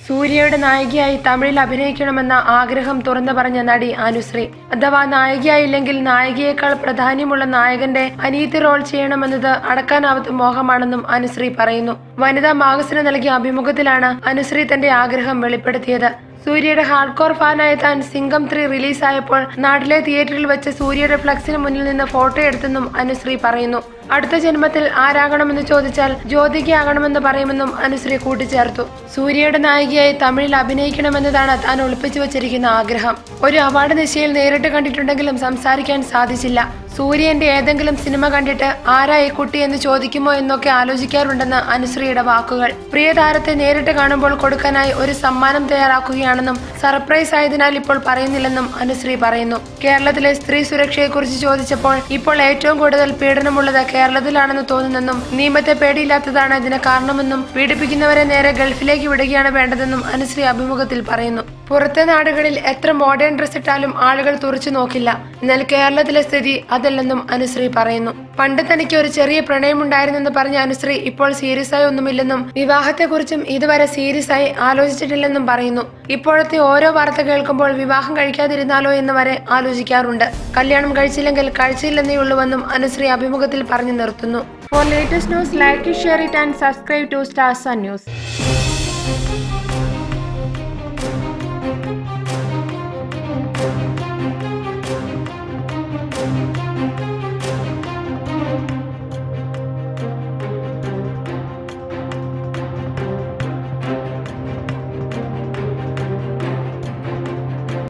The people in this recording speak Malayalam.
സൂര്യയുടെ നായികയായി തമിഴിൽ അഭിനയിക്കണമെന്ന ആഗ്രഹം തുറന്നു പറഞ്ഞ നടി അനുശ്രീ. അഥവാ നായികയായില്ലെങ്കിൽ നായികയേക്കാൾ പ്രാധാന്യമുള്ള നായകന്റെ അനിയത്തി റോൾ ചെയ്യണമെന്നത് അടക്കാനാവാത്ത മോഹമാണെന്നും അനുശ്രീ പറയുന്നു. വനിതാ മാഗസിന് നൽകിയ അഭിമുഖത്തിലാണ് അനുശ്രീ തന്റെ ആഗ്രഹം വെളിപ്പെടുത്തിയത്. സൂര്യയുടെ ഹാർഡ്കോർ ഫാനായ താൻ സിംഗം 3 റിലീസായപ്പോൾ നാട്ടിലെ തിയേറ്ററിൽ വെച്ച് സൂര്യയുടെ ഫ്ലക്സിന് മുന്നിൽ നിന്ന് ഫോട്ടോ എടുത്തെന്നും അനുശ്രീ പറയുന്നു. അടുത്ത ജന്മത്തിൽ ആരാകണമെന്ന് ചോദിച്ചാൽ ജ്യോതികയാകണമെന്ന് പറയുമെന്നും അനുശ്രീ കൂട്ടിച്ചേർത്തു. സൂര്യയുടെ നായികയായി തമിഴിൽ അഭിനയിക്കണമെന്നതാണ് താൻ ഒളിപ്പിച്ചു വച്ചിരിക്കുന്ന ആഗ്രഹം. ഒരു അവാർഡ് നിശയിൽ നേരിട്ട് കണ്ടിട്ടുണ്ടെങ്കിലും സംസാരിക്കാൻ സാധിച്ചില്ല. സൂര്യന്റെ ഏതെങ്കിലും സിനിമ കണ്ടിട്ട് ആരാ ഈ കുട്ടി എന്ന് ചോദിക്കുമോ എന്നൊക്കെ ആലോചിക്കാറുണ്ടെന്ന് അനുശ്രീയുടെ വാക്കുകൾ. പ്രിയ താരത്തെ നേരിട്ട് കാണുമ്പോൾ കൊടുക്കാനായി ഒരു സമ്മാനം തയ്യാറാക്കുകയാണെന്നും സർപ്രൈസ് ആയതിനാൽ ഇപ്പോൾ പറയുന്നില്ലെന്നും അനുശ്രീ പറയുന്നു. കേരളത്തിലെ സ്ത്രീ സുരക്ഷയെക്കുറിച്ച് ചോദിച്ചപ്പോൾ ഇപ്പോൾ ഏറ്റവും കൂടുതൽ പീഡനമുള്ളത് കേരളത്തിലാണെന്ന് തോന്നുന്നെന്നും നിയമത്തെ പേടിയില്ലാത്തതാണ് ഇതിന് കാരണമെന്നും പീഡിപ്പിക്കുന്നവരെ നേരെ ഗൾഫിലേക്ക് വിടുകയാണ് വേണ്ടതെന്നും അനുശ്രീ അഭിമുഖത്തിൽ പറയുന്നു. പുറത്തെ നാടുകളിൽ എത്ര മോഡേൺ ഡ്രസ് ഇട്ടാലും ആളുകൾ തുറച്ചു നോക്കില്ല. എന്നാൽ കേരളത്തിലെ സ്ഥിതി അതല്ലെന്നും അനുശ്രീ പറയുന്നു. പണ്ട് തനിക്ക് ഒരു ചെറിയ പ്രണയമുണ്ടായിരുന്നെന്ന് പറഞ്ഞ അനുശ്രീ ഇപ്പോൾ സീരിയസ് ആയി ഒന്നുമില്ലെന്നും വിവാഹത്തെക്കുറിച്ചും ഇതുവരെ സീരിയസ് ആയി ആലോചിച്ചിട്ടില്ലെന്നും പറയുന്നു. ഇപ്പോഴത്തെ ഓരോ വാർത്ത കേൾക്കുമ്പോൾ വിവാഹം കഴിക്കാതിരുന്നാലോ എന്ന് വരെ ആലോചിക്കാറുണ്ട്. കല്യാണം കഴിച്ചില്ലെങ്കിൽ കഴിച്ചില്ലെന്നേ ഉള്ളൂവെന്നും അനുശ്രീ അഭിമുഖത്തിൽ പറഞ്ഞു നിർത്തുന്നു. For latest news, like it, share it and subscribe to Stars Sun News.